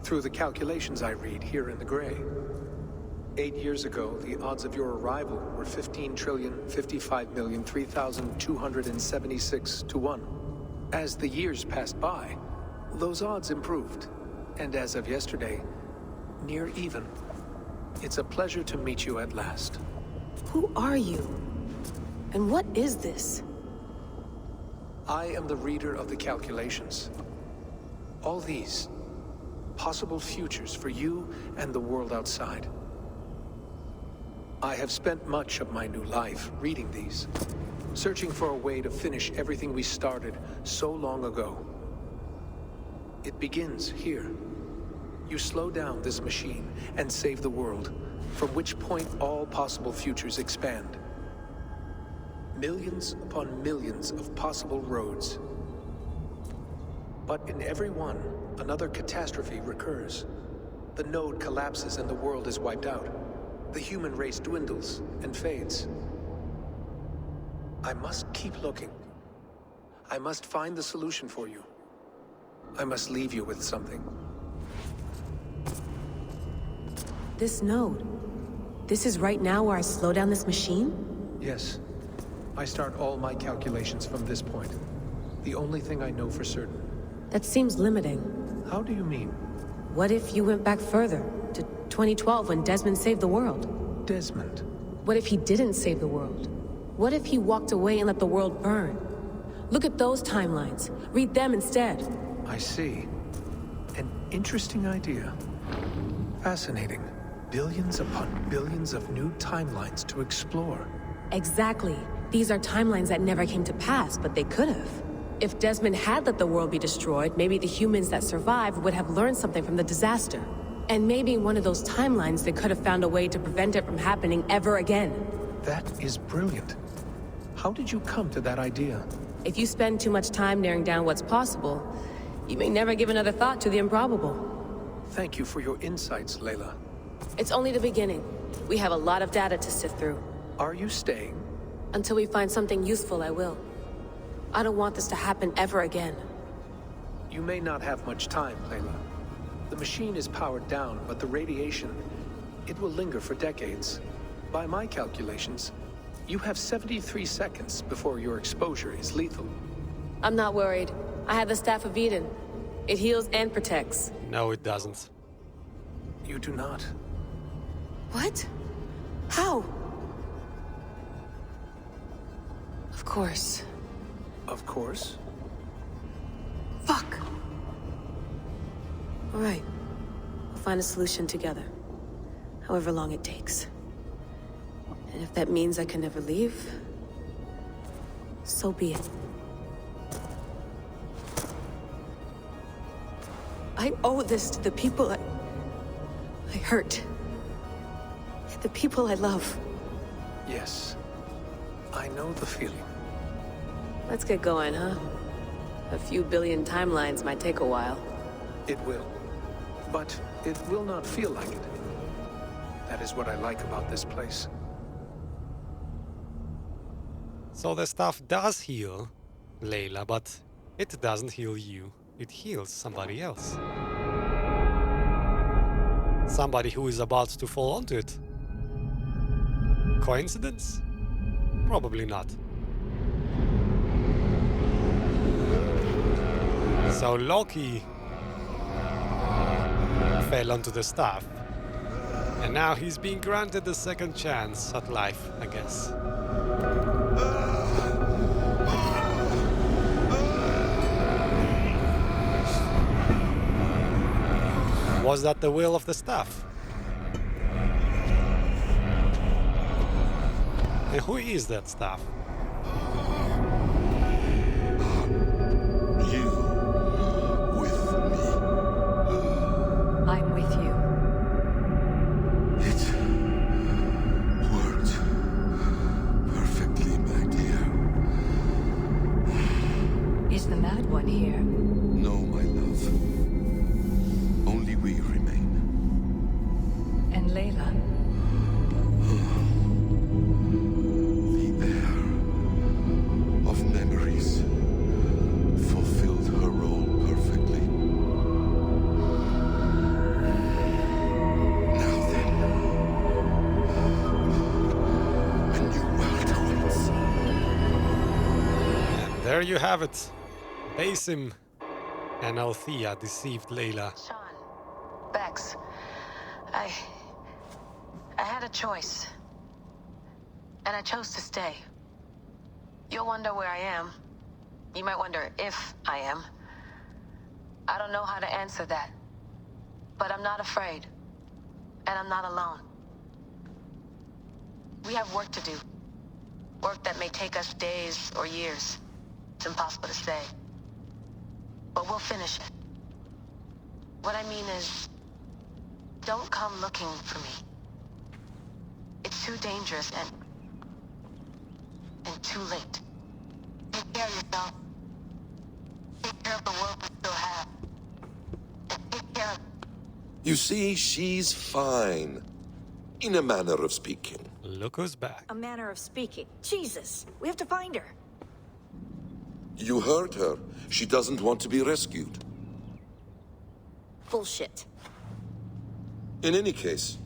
Through the calculations I read here in the gray. 8 years ago, the odds of your arrival were 15,055,003,276 to 1. As the years passed by, those odds improved. And as of yesterday, near even. It's a pleasure to meet you at last. Who are you? And what is this? I am the reader of the calculations. All these possible futures for you and the world outside. I have spent much of my new life reading these, searching for a way to finish everything we started so long ago. It begins here. You slow down this machine and save the world, from which point all possible futures expand. Millions upon millions of possible roads. But in every one, another catastrophe recurs. The node collapses and the world is wiped out. The human race dwindles and fades. I must keep looking. I must find the solution for you. I must leave you with something. This node. This is right now where I slow down this machine? Yes. I start all my calculations from this point. The only thing I know for certain. That seems limiting. How do you mean? What if you went back further, to 2012 when Desmond saved the world? Desmond? What if he didn't save the world? What if he walked away and let the world burn? Look at those timelines. Read them instead. I see. An interesting idea. Fascinating. Billions upon billions of new timelines to explore. Exactly. These are timelines that never came to pass, but they could have. If Desmond had let the world be destroyed, maybe the humans that survived would have learned something from the disaster. And maybe in one of those timelines they could have found a way to prevent it from happening ever again. That is brilliant. How did you come to that idea? If you spend too much time narrowing down what's possible, you may never give another thought to the improbable. Thank you for your insights, Layla. It's only the beginning. We have a lot of data to sift through. Are you staying? Until we find something useful, I will. I don't want this to happen ever again. You may not have much time, Layla. The machine is powered down, but the radiation, it will linger for decades. By my calculations, you have 73 seconds before your exposure is lethal. I'm not worried. I have the Staff of Eden. It heals and protects. No, it doesn't. You do not. What? How? Of course. Of course? Fuck! All right. We'll find a solution together. However long it takes. And if that means I can never leave, so be it. I owe this to the people I hurt. The people I love. Yes. I know the feeling. Let's get going, huh? A few billion timelines might take a while. It will. But it will not feel like it. That is what I like about this place. So the stuff does heal Layla, but it doesn't heal you. It heals somebody else. Somebody who is about to fall onto it. Coincidence? Probably not. So Loki fell onto the staff, and now he's being granted a second chance at life, I guess. Was that the will of the staff? And who is that staff? I'm with you. It worked perfectly, my dear. Is the mad one here? No, my love. Only we remain. And Layla? The air there you have it. Basim and Althea deceived Layla. Sean, Bex, I had a choice. And I chose to stay. You'll wonder where I am. You might wonder if I am. I don't know how to answer that. But I'm not afraid. And I'm not alone. We have work to do. Work that may take us days or years. It's impossible to say. But we'll finish it. What I mean is, don't come looking for me. It's too dangerous and too late. Take care of yourself. Take care of the world we still have. And take care of... You see, she's fine. In a manner of speaking. Look who's back. A manner of speaking. Jesus, we have to find her. You heard her. She doesn't want to be rescued. Bullshit. In any case,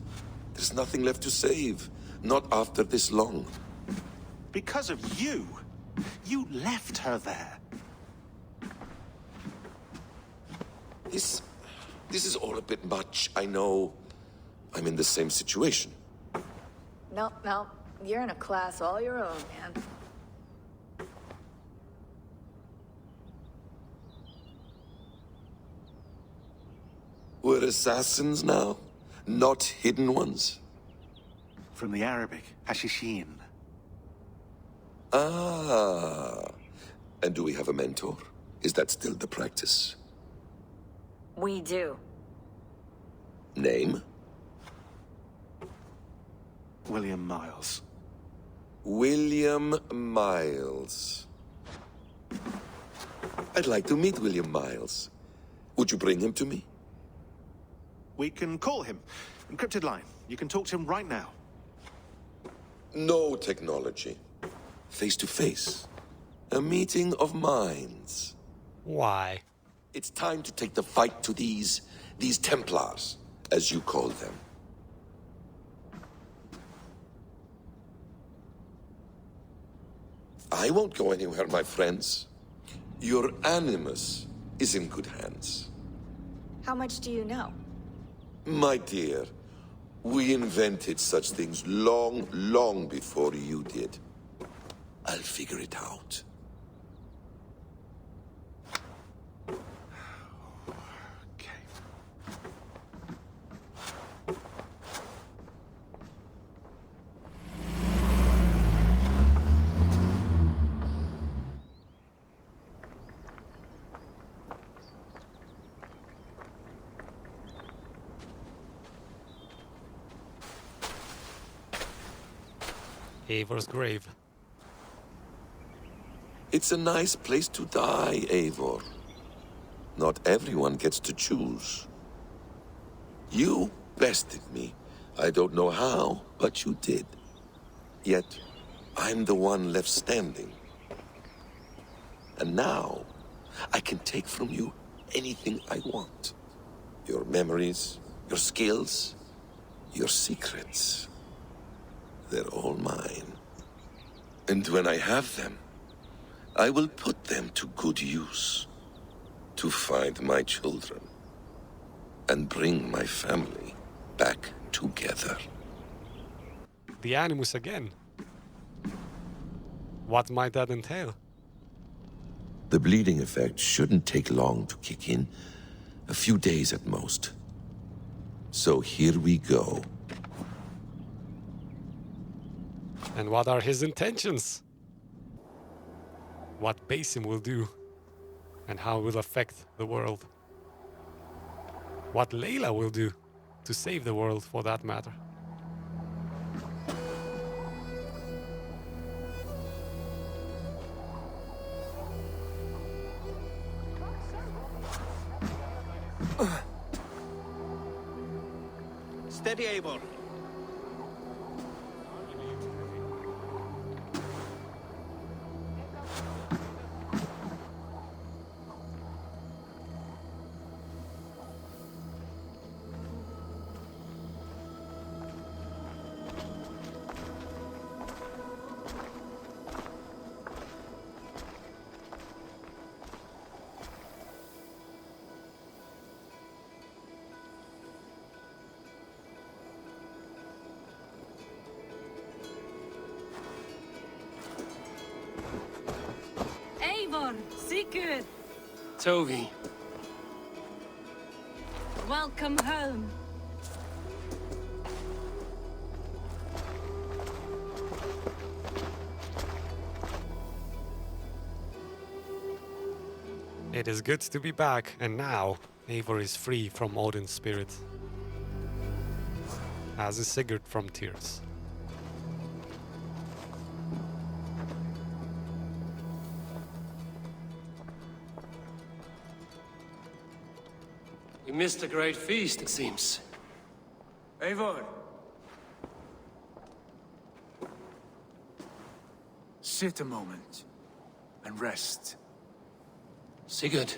there's nothing left to save. Not after this long. Because of you. You left her there. This is all a bit much, I know. I'm in the same situation. No, you're in a class all your own, man. We're assassins now, not hidden ones. From the Arabic, Hashishin. Ah. And do we have a mentor? Is that still the practice? We do. Name? William Miles. William Miles. I'd like to meet William Miles. Would you bring him to me? We can call him. Encrypted line. You can talk to him right now. No technology. Face to face. A meeting of minds. Why? It's time to take the fight to these Templars, as you call them. I won't go anywhere, my friends. Your animus is in good hands. How much do you know? My dear, we invented such things long, long before you did. I'll figure it out. Eivor's grave. It's a nice place to die, Eivor. Not everyone gets to choose. You bested me. I don't know how, but you did. Yet, I'm the one left standing. And now, I can take from you anything I want. Your memories, your skills, your secrets. They're all mine. And when I have them, I will put them to good use. To find my children. And bring my family back together. The Animus again. What might that entail? The bleeding effect shouldn't take long to kick in. A few days at most. So here we go. And what are his intentions? What Basim will do, and how it will affect the world. What Layla will do to save the world, for that matter. Steady, Eivor. Eivor, Sigurd, Tovi. welcome home. It is good to be back, and now Eivor is free from Odin's spirit, as is Sigurd from tears. We missed a great feast, it seems. Eivor! Sit a moment and rest. Sigurd.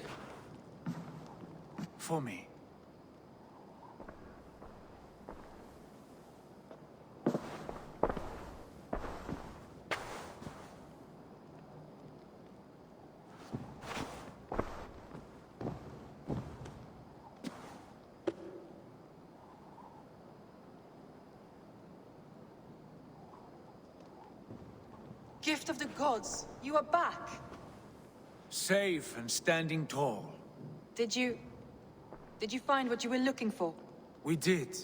For me. Gift of the gods, you are back. Safe and standing tall. Did you find what you were looking for? We did.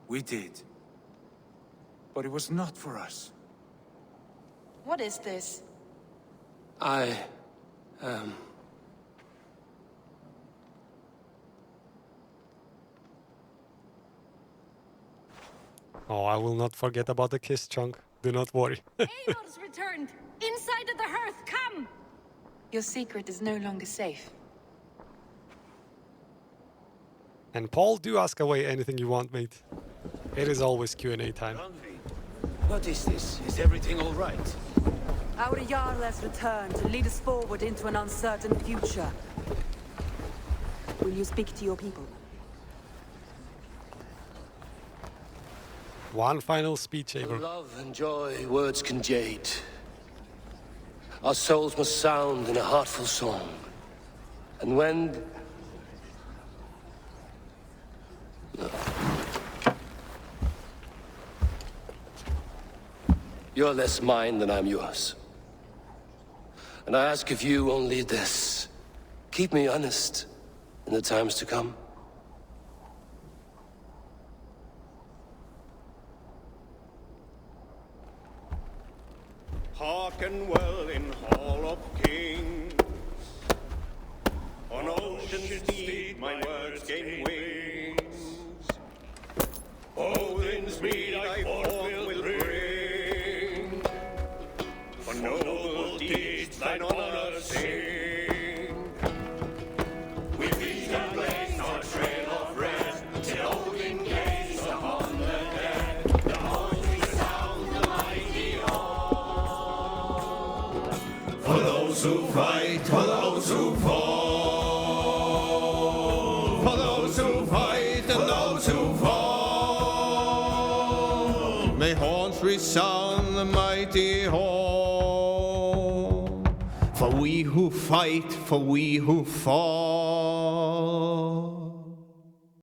We did. But it was not for us. What is this? Oh, I will not forget about the kiss, Chunk. Do not worry. Eivor's returned! Inside of the hearth, come! Your secret is no longer safe. And Paul, do ask away anything you want, mate. It is always Q&A time. What is this? Is everything all right? Our Jarl has returned to lead us forward into an uncertain future. Will you speak to your people? One final speech, For Eivor. love and joy, words can jade. Our souls must sound in a heartful song. And when... No. You're less mine than I'm yours. And I ask of you only this. Keep me honest in the times to come. Hearken well in Hall of Kings. On ocean's steed my words gain wings. Odin's mead I forth will bring. For noble deeds thine honor sing. We feast and blaze our trail of red, till Odin gaze upon the dead. The horns resound the mighty hall. For those who fight, for those who fall, for those who fight and those who fall, may horns resound the mighty hall. For we who fight, for we who fall.